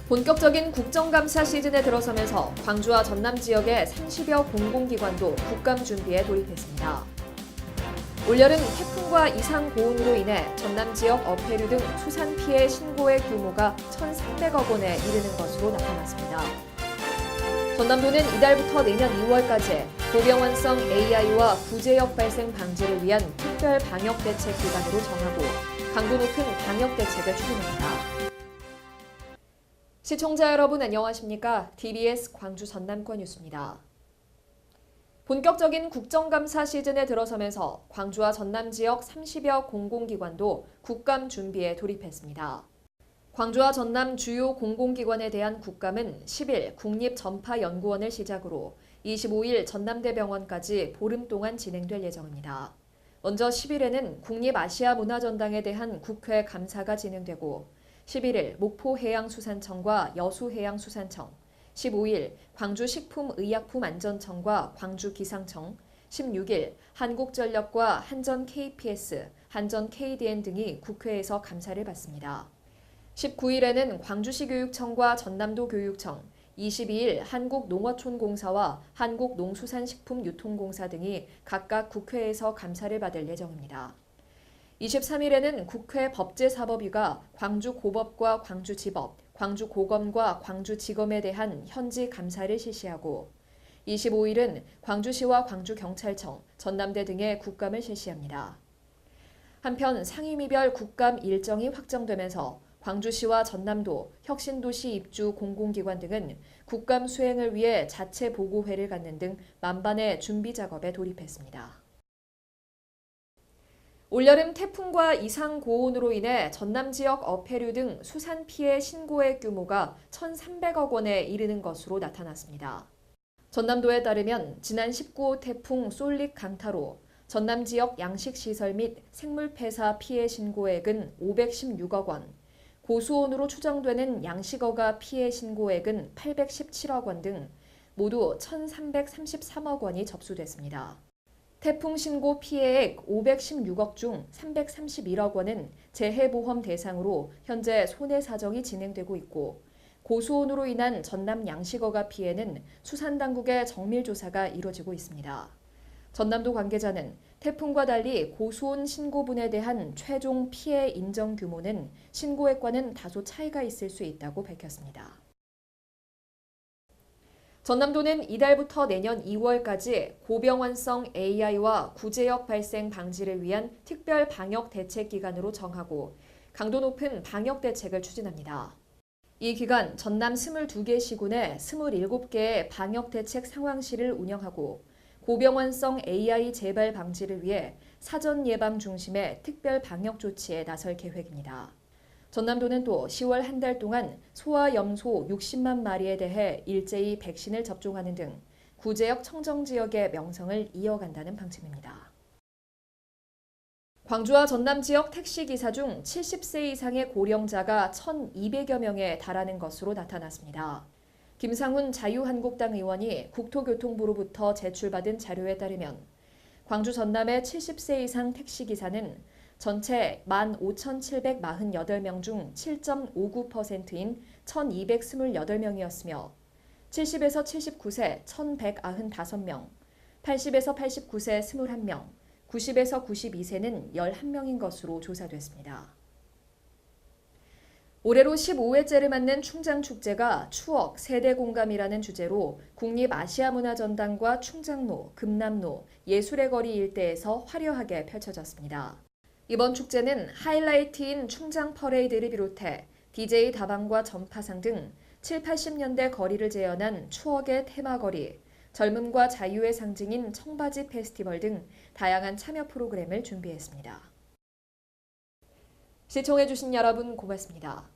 본격적인 국정감사 시즌에 들어서면서 광주와 전남 지역의 30여 공공기관도 국감 준비에 돌입했습니다. 올여름 태풍과 이상 고온으로 인해 전남 지역 어패류 등 수산 피해 신고의 규모가 1,300억 원에 이르는 것으로 나타났습니다. 전남도는 이달부터 내년 2월까지 고병환성 AI와 구제역 발생 방지를 위한 특별 방역 대책 기간으로 정하고 강도 높은 방역 대책을 추진합니다. 시청자 여러분 안녕하십니까? TBS 광주 전남권 뉴스입니다. 본격적인 국정감사 시즌에 들어서면서 광주와 전남 지역 30여 공공기관도 국감 준비에 돌입했습니다. 광주와 전남 주요 공공기관에 대한 국감은 10일 국립전파연구원을 시작으로 25일 전남대병원까지 보름 동안 진행될 예정입니다. 먼저 10일에는 국립아시아문화전당에 대한 국회 감사가 진행되고 11일 목포해양수산청과 여수해양수산청, 15일 광주식품의약품안전청과 광주기상청, 16일 한국전력과 한전-KPS, 한전-KDN 등이 국회에서 감사를 받습니다. 19일에는 광주시 교육청과 전남도 교육청, 22일 한국농어촌공사와 한국농수산식품유통공사 등이 각각 국회에서 감사를 받을 예정입니다. 23일에는 국회 법제사법위가 광주고법과 광주지법, 광주고검과 광주지검에 대한 현지 감사를 실시하고 25일은 광주시와 광주경찰청, 전남대 등의 국감을 실시합니다. 한편 상임위별 국감 일정이 확정되면서 광주시와 전남도, 혁신도시 입주 공공기관 등은 국감 수행을 위해 자체 보고회를 갖는 등 만반의 준비 작업에 돌입했습니다. 올여름 태풍과 이상 고온으로 인해 전남 지역 어패류 등 수산 피해 신고의 규모가 1,300억 원에 이르는 것으로 나타났습니다. 전남도에 따르면 지난 19호 태풍 솔릭 강타로 전남 지역 양식시설 및 생물폐사 피해 신고액은 516억 원, 고수온으로 추정되는 양식어가 피해 신고액은 817억 원 등 모두 1,333억 원이 접수됐습니다. 태풍 신고 피해액 516억 중 331억 원은 재해보험 대상으로 현재 손해사정이 진행되고 있고 고수온으로 인한 전남 양식어가 피해는 수산당국의 정밀조사가 이뤄지고 있습니다. 전남도 관계자는 태풍과 달리 고수온 신고분에 대한 최종 피해 인정 규모는 신고액과는 다소 차이가 있을 수 있다고 밝혔습니다. 전남도는 이달부터 내년 2월까지 고병환성 AI와 구제역 발생 방지를 위한 특별 방역 대책 기간으로 정하고 강도 높은 방역 대책을 추진합니다. 이 기간 전남 22개 시군에 27개의 방역 대책 상황실을 운영하고 고병환성 AI 재발 방지를 위해 사전 예방 중심의 특별 방역 조치에 나설 계획입니다. 전남도는 또 10월 한 달 동안 소와 염소 60만 마리에 대해 일제히 백신을 접종하는 등 구제역 청정지역의 명성을 이어간다는 방침입니다. 광주와 전남 지역 택시기사 중 70세 이상의 고령자가 1,200여 명에 달하는 것으로 나타났습니다. 김상훈 자유한국당 의원이 국토교통부로부터 제출받은 자료에 따르면 광주 전남의 70세 이상 택시기사는 전체 15,748명 중 7.59%인 1,228명이었으며 70에서 79세 1,195명, 80에서 89세 21명, 90에서 92세는 11명인 것으로 조사됐습니다. 올해로 15회째를 맞는 충장축제가 추억, 세대공감이라는 주제로 국립아시아문화전당과 충장로, 금남로, 예술의 거리 일대에서 화려하게 펼쳐졌습니다. 이번 축제는 하이라이트인 충장 퍼레이드를 비롯해 DJ 다방과 전파상 등 7, 80년대 거리를 재현한 추억의 테마거리, 젊음과 자유의 상징인 청바지 페스티벌 등 다양한 참여 프로그램을 준비했습니다. 시청해주신 여러분 고맙습니다.